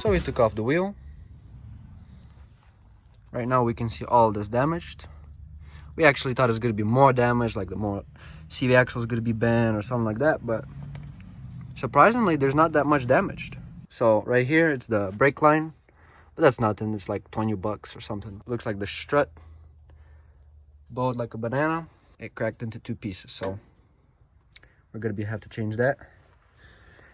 So we took off the wheel. Right now we can see all this damaged. We actually thought it was going to be more damage, like the more CV axle is going to be bent or something like that, but surprisingly there's not that much damaged. So right here it's the brake line, but that's nothing. It's like 20 bucks or something. Looks like the strut bowed like a banana. It cracked into 2 pieces, so we're going to have to change that.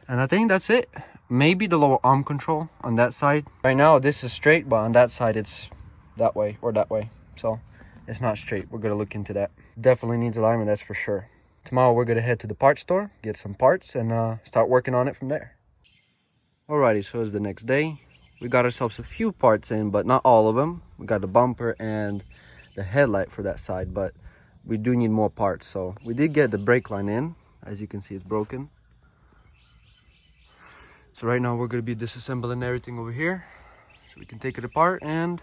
And I think that's it. Maybe the lower arm control on that side. Right now this is straight, but on that side it's that way or that way, so it's not straight. We're gonna look into that. Definitely needs alignment, that's for sure. Tomorrow we're gonna head to the parts store, get some parts, and start working on it from there. Alrighty, so it's the next day. We got ourselves a few parts in, but not all of them. We got the bumper and the headlight for that side, but we do need more parts. So we did get the brake line in. As you can see, it's broken. So right now we're gonna be disassembling everything over here so we can take it apart and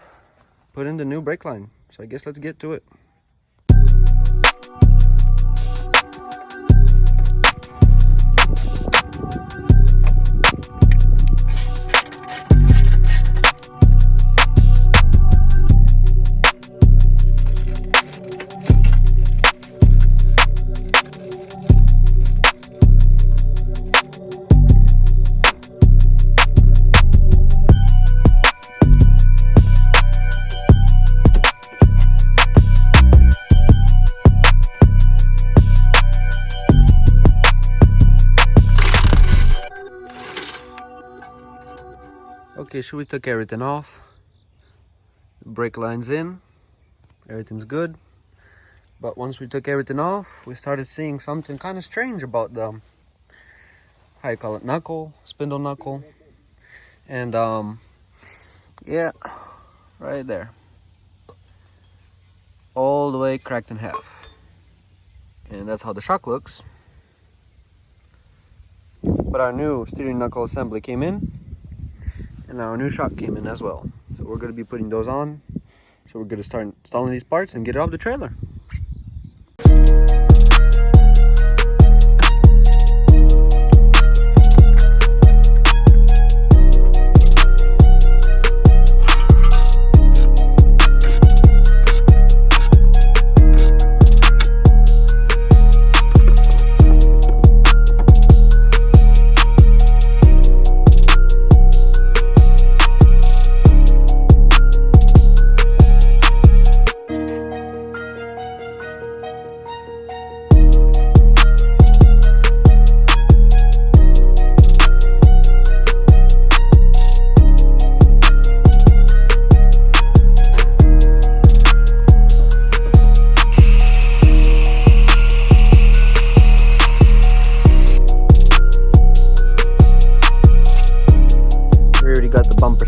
put in the new brake line. So I guess let's get to it. Okay, so we took everything off. The brake line's in. Everything's good. But once we took everything off, we started seeing something kind of strange about the, how you call it, knuckle, spindle knuckle. And yeah, right there. All the way cracked in half. And that's how the shock looks. But our new steering knuckle assembly came in. And our new shock came in as well. So we're going to be putting those on. So we're going to start installing these parts and get it off the trailer.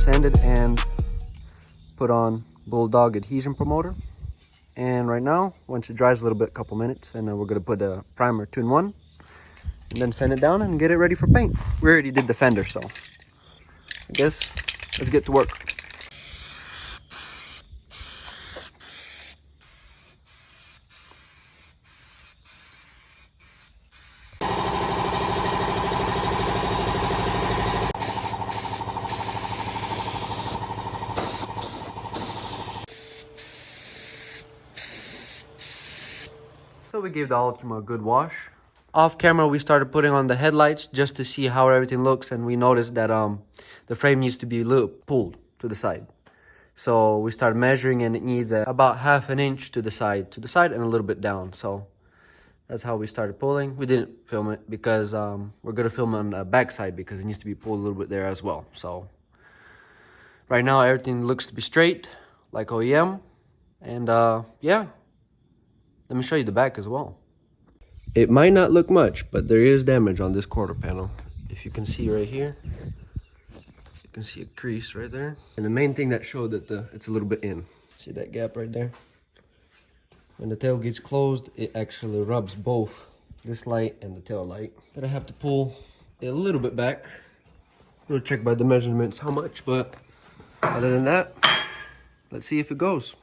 Sanded and put on Bulldog adhesion promoter, and right now once it dries a little bit, a couple minutes, and then we're going to put a primer 2-in-1 and then sand it down and get it ready for paint. We already did the fender, so I guess let's get to work. So we gave the Altima a good wash. Off camera, we started putting on the headlights just to see how everything looks, and we noticed that the frame needs to be a little pulled to the side. So we started measuring, and it needs about 1/2 inch to the side and a little bit down. So that's how we started pulling. We didn't film it because we're gonna film on the back side because it needs to be pulled a little bit there as well. So right now everything looks to be straight like OEM, and yeah. Let me show you the back as well. It might not look much, but there is damage on this quarter panel. If you can see right here, you can see a crease right there. And the main thing that showed that it's a little bit in. See that gap right there? When the tailgate's closed, it actually rubs both this light and the tail light. Gonna have to pull it a little bit back. We'll check by the measurements how much, but other than that, let's see if it goes.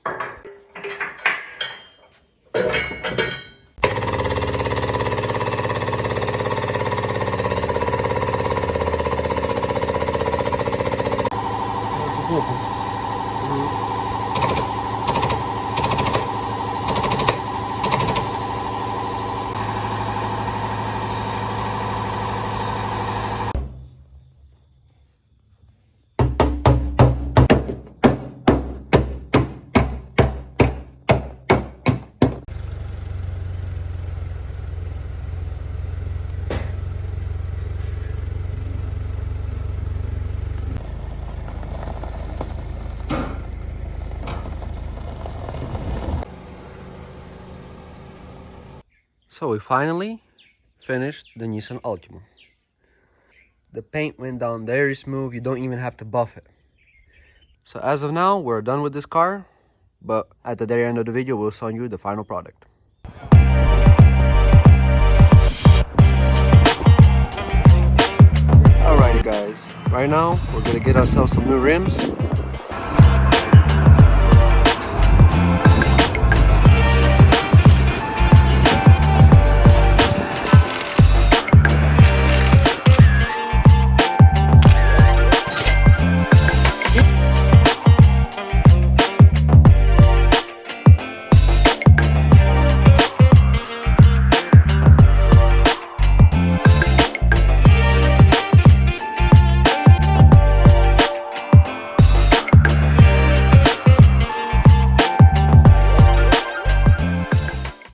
So we finally finished the Nissan Altima. The paint went down very smooth, you don't even have to buff it. So as of now, we're done with this car, but at the very end of the video, we'll show you the final product. Alrighty guys, right now, we're gonna get ourselves some new rims.